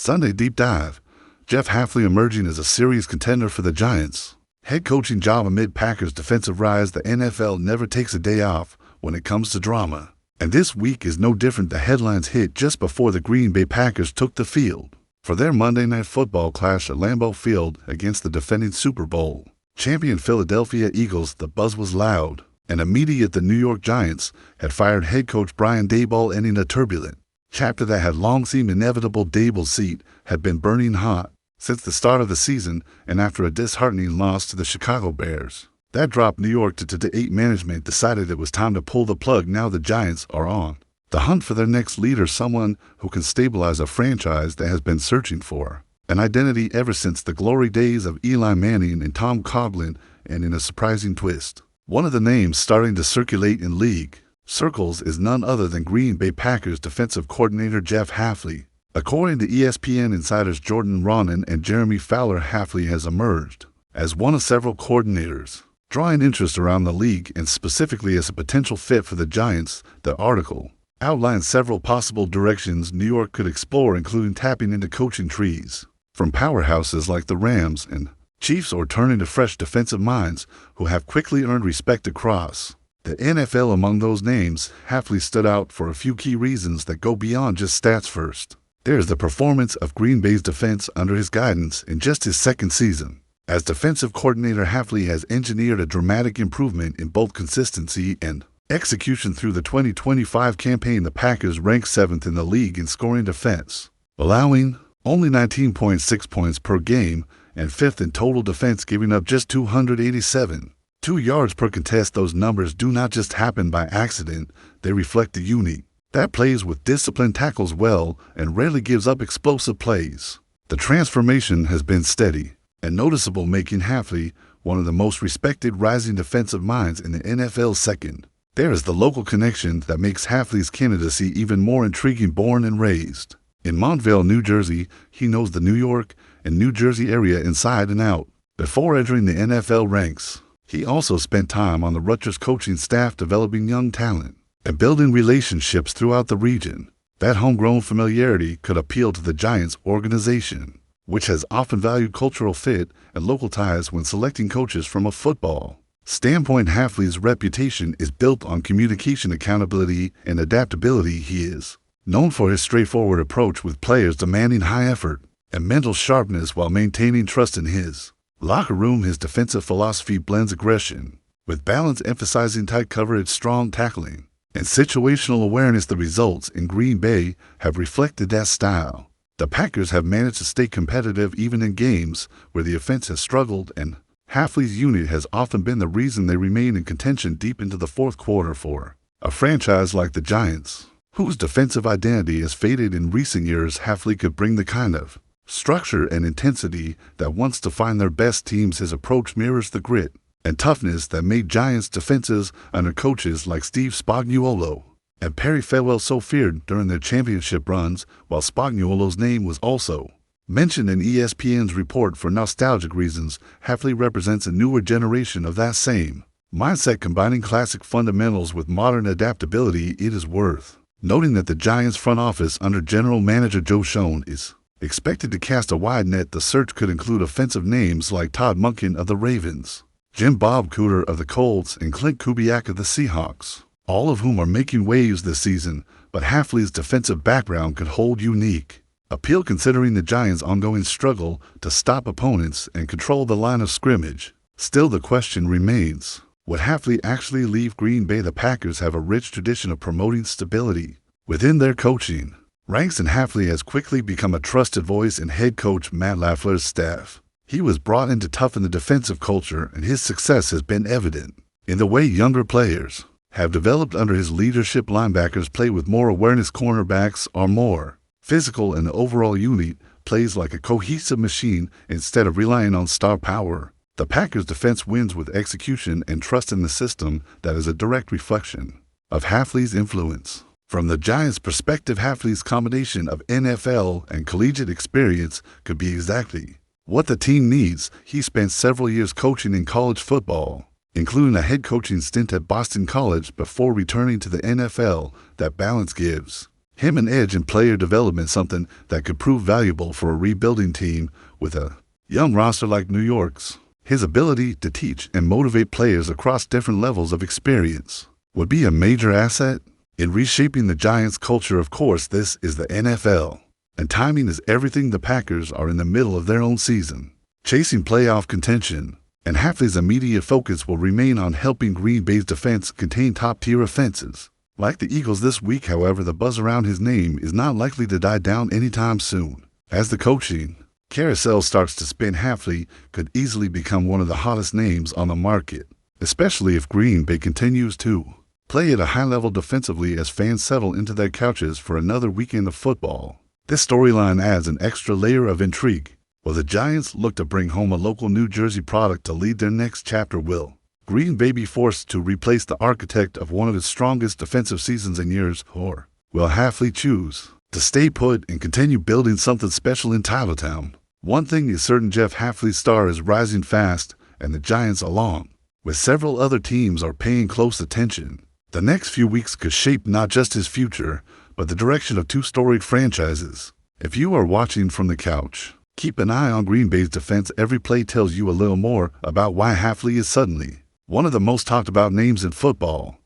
Sunday Deep Dive. Jeff Hafley emerging as a serious contender for the Giants. Head coaching job amid Packers' defensive rise. The NFL never takes a day off when it comes to drama. And this week is no different. The headlines hit just before the Green Bay Packers took the field for their Monday Night Football clash at Lambeau Field against the defending Super Bowl champion Philadelphia Eagles. The buzz was loud and immediate. The New York Giants had fired head coach Brian Daboll, ending a turbulent chapter that had long seemed inevitable. Daboll's seat had been burning hot since the start of the season, and after a disheartening loss to the Chicago Bears that dropped New York to 8, management decided it was time to pull the plug. Now the Giants are on the hunt for their next leader, someone who can stabilize a franchise that has been searching for an identity ever since the glory days of Eli Manning and Tom Coughlin. And in a surprising twist, one of the names starting to circulate in league circles is none other than Green Bay Packers defensive coordinator Jeff Hafley. According to ESPN insiders Jordan Raanan and Jeremy Fowler, Hafley has emerged as one of several coordinators drawing interest around the league, and specifically as a potential fit for the Giants. The article outlines several possible directions New York could explore, including tapping into coaching trees from powerhouses like the Rams and Chiefs, or turning to fresh defensive minds who have quickly earned respect across the NFL. Among those names, Hafley stood out for a few key reasons that go beyond just stats. First, there's the performance of Green Bay's defense under his guidance. In just his second season as defensive coordinator, Hafley has engineered a dramatic improvement in both consistency and execution. Through the 2025 campaign, the Packers ranked 7th in the league in scoring defense, allowing only 19.6 points per game, and 5th in total defense, giving up just 287.2 yards per contest. Those numbers do not just happen by accident. They reflect a unit that plays with discipline, tackles well, and rarely gives up explosive plays. The transformation has been steady and noticeable, making Hafley one of the most respected rising defensive minds in the NFL. Second, there is the local connection that makes Hafley's candidacy even more intriguing. Born and raised in Montvale, New Jersey, he knows the New York and New Jersey area inside and out. Before entering the NFL ranks, he also spent time on the Rutgers coaching staff, developing young talent and building relationships throughout the region. That homegrown familiarity could appeal to the Giants organization, which has often valued cultural fit and local ties when selecting coaches. From a football standpoint, Hafley's reputation is built on communication, accountability, and adaptability. He is known for his straightforward approach with players, demanding high effort and mental sharpness while maintaining trust in his locker room. His defensive philosophy blends aggression with balance, emphasizing tight coverage, strong tackling, and situational awareness. The results in Green Bay have reflected that style. The Packers have managed to stay competitive even in games where the offense has struggled, and Hafley's unit has often been the reason they remain in contention deep into the fourth quarter. For a franchise like the Giants, whose defensive identity has faded in recent years, Hafley could bring the kind of structure and intensity that once defined their best teams. His approach mirrors the grit and toughness that made Giants defenses under coaches like Steve Spagnuolo and Perry Farwell so feared during their championship runs. While Spagnuolo's name was also mentioned in ESPN's report for nostalgic reasons, Hafley represents a newer generation of that same mindset, combining classic fundamentals with modern adaptability. It is worth noting that the Giants front office under general manager Joe Schoen is expected to cast a wide net. The search could include offensive names like Todd Monken of the Ravens, Jim Bob Cooter of the Colts, and Clint Kubiak of the Seahawks, all of whom are making waves this season. But Hafley's defensive background could hold unique appeal, considering the Giants' ongoing struggle to stop opponents and control the line of scrimmage. Still, the question remains, would Hafley actually leave Green Bay? The Packers have a rich tradition of promoting stability within their coaching ranks, and Hafley has quickly become a trusted voice in head coach Matt LaFleur's staff. He was brought in to toughen the defensive culture, and his success has been evident in the way younger players have developed under his leadership. Linebackers play with more awareness, cornerbacks are more physical, and the overall unit plays like a cohesive machine instead of relying on star power. The Packers' defense wins with execution and trust in the system that is a direct reflection of Hafley's influence. From the Giants' perspective, Hafley's combination of NFL and collegiate experience could be exactly what the team needs. He spent several years coaching in college football, including a head coaching stint at Boston College before returning to the NFL. That balance gives him an edge in player development, something that could prove valuable for a rebuilding team with a young roster like New York's. His ability to teach and motivate players across different levels of experience would be a major asset in reshaping the Giants' culture. Of course, this is the NFL, and timing is everything. The Packers are in the middle of their own season, chasing playoff contention, and Hafley's immediate focus will remain on helping Green Bay's defense contain top-tier offenses. Like the Eagles this week, however, the buzz around his name is not likely to die down anytime soon. As the coaching carousel starts to spin, Hafley could easily become one of the hottest names on the market, especially if Green Bay continues to play at a high level defensively as fans settle into their couches for another weekend of football. This storyline adds an extra layer of intrigue. Will the Giants look to bring home a local New Jersey product to lead their next chapter? Will Green Bay be forced to replace the architect of one of its strongest defensive seasons in years, or will Hafley choose to stay put and continue building something special in Titletown? One thing is certain, Jeff Hafley's star is rising fast, and the Giants, along with several other teams, are paying close attention. The next few weeks could shape not just his future, but the direction of two storied franchises. If you are watching from the couch, keep an eye on Green Bay's defense. Every play tells you a little more about why Hafley is suddenly one of the most talked about names in football.